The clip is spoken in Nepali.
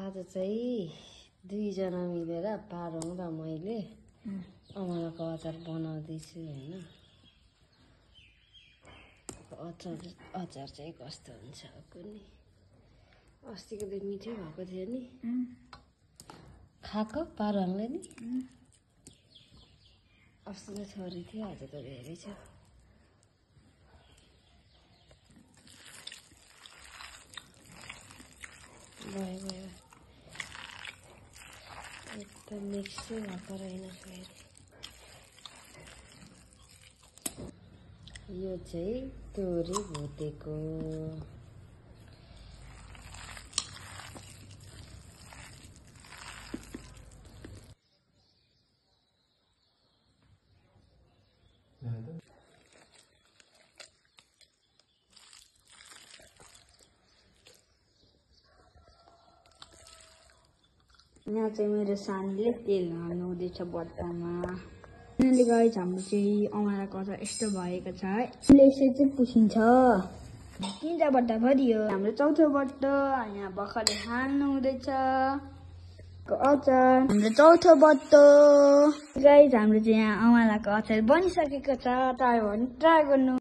आज चाहिँ दुईजना मिलेर पारौँ र मैले अमलाको अचार बनाउँदैछु हैन। अचार चाहिँ कस्तो हुन्छ कुनै अस्तिको दिन मिठै भएको थियो नि खाएको पारुङले नि अस्ति त छोरी थियो आज त धेरै छ। भयो एकदम मिक्सै भएको रहेन फेरि। यो चाहिँ तोरी भुटेको यहाँ चाहिँ मेरो सानीले तेल हाल्नु हुँदैछ बट्टामा। यिनीहरूले गाइस हाम्रो चाहिँ अमलाको अचार यस्तो भएको छ है। यसले चाहिँ पुछिन्छ 3टा बट्टा भरियो। हाम्रो चौथो बट्टा यहाँ भर्खरै हाल्नु हुँदैछ अचार। हाम्रो चौथो बट्टो गाइस हाम्रो चाहिँ यहाँ अमलाको अचार बनिसकेको छ। ट्राई गर्नु।